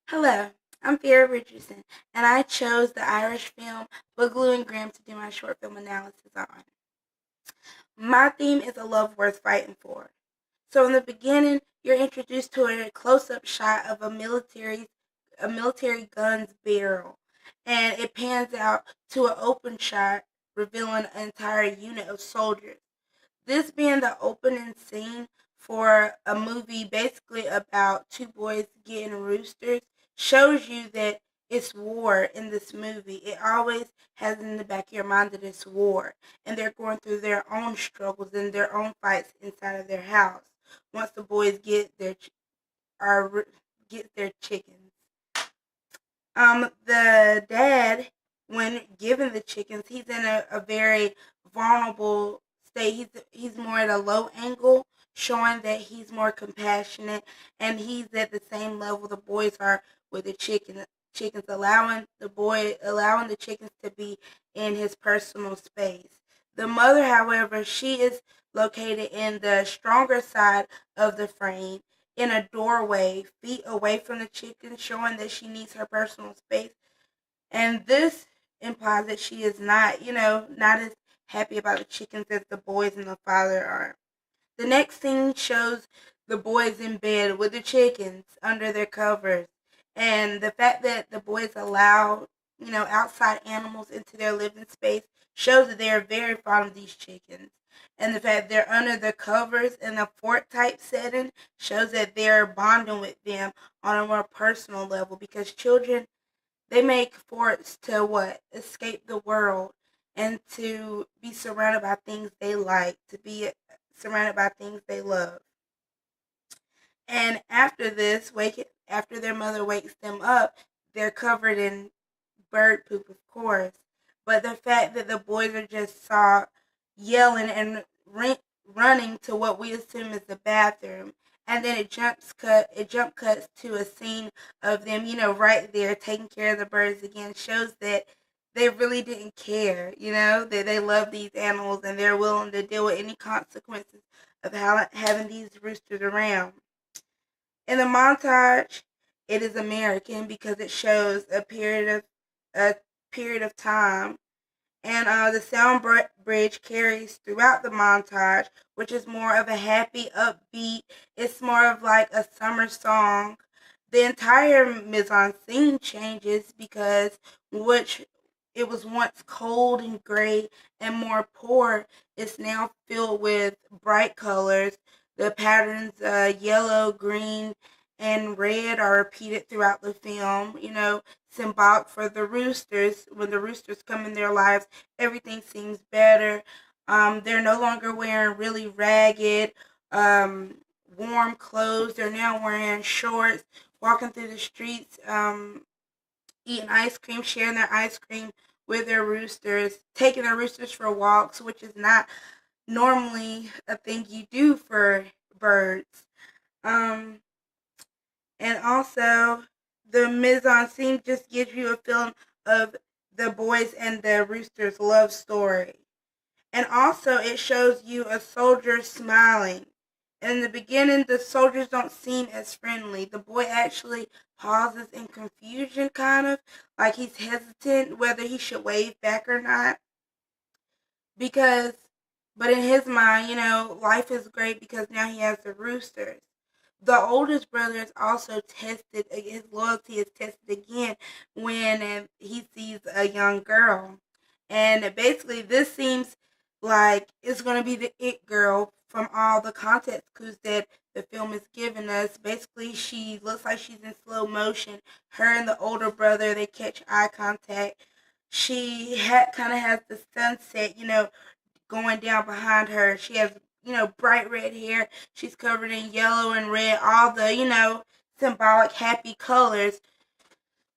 Hello, I'm Vera Richardson, and I chose the Irish film Boogaloo and Graham to do my short film analysis on. My theme is a love worth fighting for. So in the beginning, you're introduced to a close-up shot of a military gun's barrel, and it pans out to an open shot revealing an entire unit of soldiers. This being the opening scene for a movie basically about two boys getting roosters shows you that it's war in this movie. It always has in the back of your mind that it's war, and they're going through their own struggles and their own fights inside of their house. Once the boys are get their chickens, the dad, when given the chickens, he's in a very vulnerable state. He's more at a low angle, showing that he's more compassionate, and he's at the same level the boys are with the chickens, allowing the chickens to be in his personal space. The mother, however, she is located in the stronger side of the frame, in a doorway, feet away from the chicken, showing that she needs her personal space. And this implies that she is not as happy about the chickens as the boys and the father are. The next scene shows the boys in bed with the chickens under their covers. And the fact that the boys allow, outside animals into their living space shows that they are very fond of these chickens. And the fact they're under the covers in a fort type setting shows that they're bonding with them on a more personal level, because children, they make forts to what? Escape the world and to be surrounded by things they like, to be surrounded by things they love. And after their mother wakes them up, they're covered in bird poop, of course. But the fact that the boys are just saw yelling and running to what we assume is the bathroom, and then it jump cuts to a scene of them, right there taking care of the birds again, shows that they really didn't care, that they love these animals and they're willing to deal with any consequences of having these roosters around. In the montage, it is American because it shows a period of time, and the sound bridge carries throughout the montage, which is more of a happy, upbeat. It's more of like a summer song. The entire mise en scene changes because which it was once cold and gray and more poor. It's now filled with bright colors. The patterns, yellow, green, and red, are repeated throughout the film. Symbolic for the roosters. When the roosters come in their lives, everything seems better. They're no longer wearing really ragged, warm clothes. They're now wearing shorts, walking through the streets, eating ice cream, sharing their ice cream with their roosters, taking their roosters for walks, which is not normally a thing you do for birds. Um, and also, the mise en scene just gives you a feeling of the boys and the roosters' love story. And also, it shows you a soldier smiling. In the beginning, the soldiers don't seem as friendly. The boy actually pauses in confusion, kind of like he's hesitant whether he should wave back or not. Because, but in his mind, life is great because now he has the roosters. The oldest brother is also tested, his loyalty is tested again when he sees a young girl. And basically, this seems like it's going to be the it girl from all the context clues that the film is giving us. Basically, she looks like she's in slow motion. Her and the older brother, they catch eye contact. She kind of has the sunset, going down behind her. She has, bright red hair. She's covered in yellow and red, all the, symbolic happy colors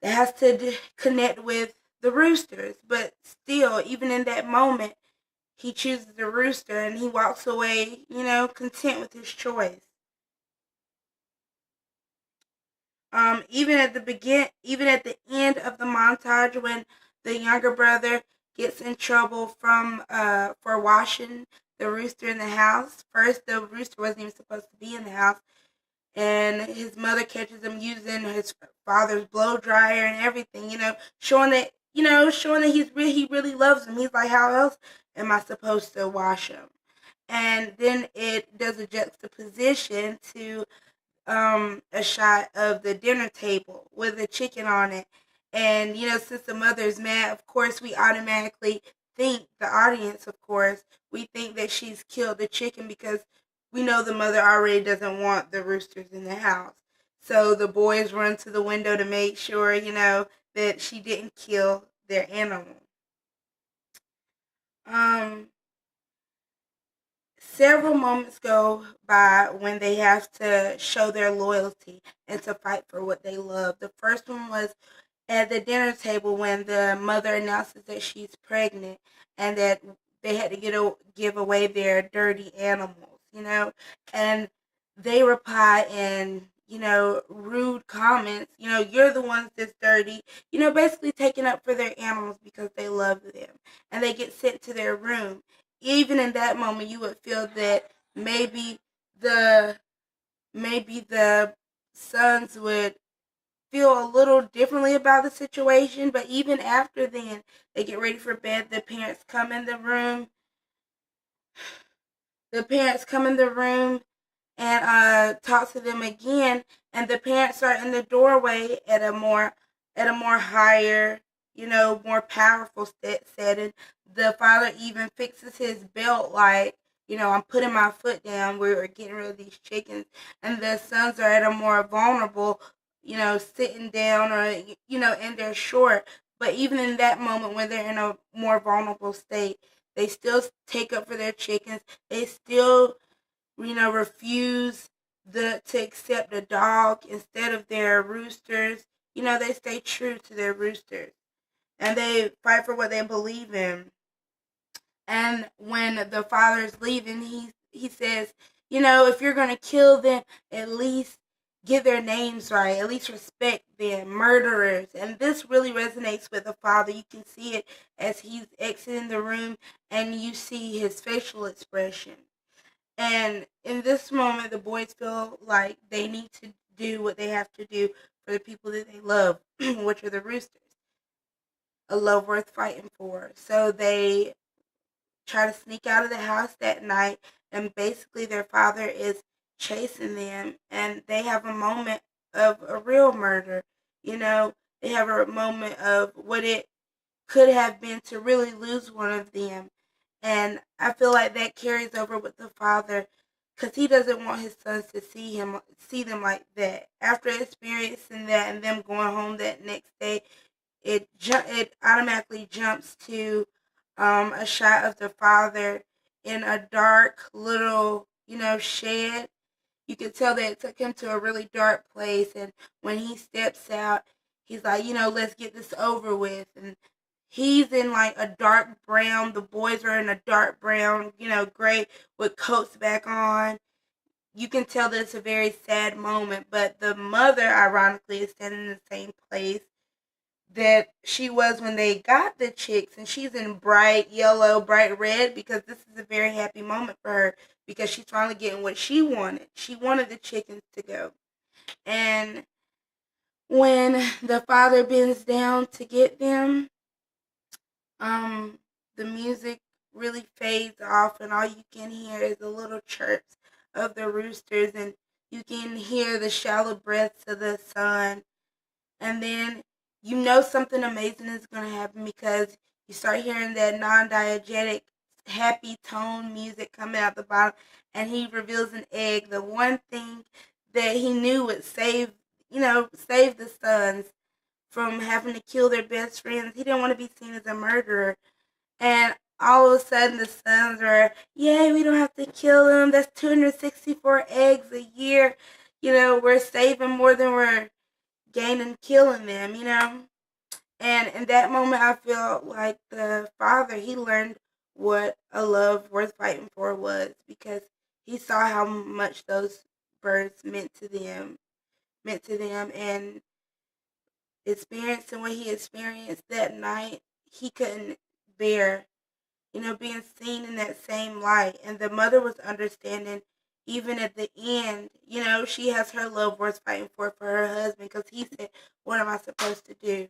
that has to connect with the roosters. But still, even in that moment, he chooses the rooster and he walks away, content with his choice. Even at the end of the montage, when the younger brother gets in trouble for washing the rooster in the house. First, the rooster wasn't even supposed to be in the house, and his mother catches him using his father's blow dryer and everything, showing that he really loves him. He's like, how else am I supposed to wash him? And then it does a juxtaposition to a shot of the dinner table with the chicken on it. And, since the mother's mad, of course, we automatically think, the audience, of course, we think that she's killed the chicken because we know the mother already doesn't want the roosters in the house. So the boys run to the window to make sure, that she didn't kill their animal. Um, Several moments go by when they have to show their loyalty and to fight for what they love. The first one was at the dinner table when the mother announces that she's pregnant and that they had to give away their dirty animals, and they reply in, rude comments, you're the ones that's dirty, basically taking up for their animals because they love them, and they get sent to their room. Even in that moment, you would feel that the maybe the sons would feel a little differently about the situation, but even after then, they get ready for bed. The parents come in the room. The parents come in the room and talk to them again, and the parents are in the doorway at a more higher, more powerful setting. The father even fixes his belt like, I'm putting my foot down. We're getting rid of these chickens, and the sons are at a more vulnerable, sitting down or in their short. But even in that moment, when they're in a more vulnerable state, they still take up for their chickens. They still refuse to accept a dog instead of their roosters. They stay true to their roosters and they fight for what they believe in. And when the father's leaving, he says, if you're gonna kill them, at least get their names right. At least respect them, murderers. And this really resonates with the father. You can see it as he's exiting the room, and you see his facial expression. And in this moment, the boys feel like they need to do what they have to do for the people that they love, which are the roosters. A love worth fighting for. So they try to sneak out of the house that night, and basically their father is chasing them, and they have a moment of a real murder. They have a moment of what it could have been to really lose one of them. And I feel like that carries over with the father because he doesn't want his sons to see them like that. After experiencing that and them going home that next day, it automatically jumps to a shot of the father in a dark little shed. You could tell that it took him to a really dark place, and when he steps out, he's like, let's get this over with. And he's in like a dark brown. The boys are in a dark brown, gray with coats back on. You can tell that it's a very sad moment, but the mother, ironically, is standing in the same place that she was when they got the chicks, and she's in bright yellow, bright red, because this is a very happy moment for her because she's finally getting what she wanted. She wanted the chickens to go. And when the father bends down to get them, the music really fades off, and all you can hear is the little chirps of the roosters, and you can hear the shallow breaths of the sun. And then something amazing is going to happen because you start hearing that non-diegetic, happy tone music coming out the bottom, and he reveals an egg, the one thing that he knew would save the sons from having to kill their best friends. He didn't want to be seen as a murderer. And all of a sudden the sons are, yay, we don't have to kill them. That's 264 eggs a year. We're saving more than we're gaining killing them. And in that moment, I feel like the father, he learned what a love worth fighting for was because he saw how much those birds meant to them, and experiencing what he experienced that night, he couldn't bear, being seen in that same light. And the mother was understanding, even at the end, she has her loved ones fighting for her husband because he said, "What am I supposed to do?"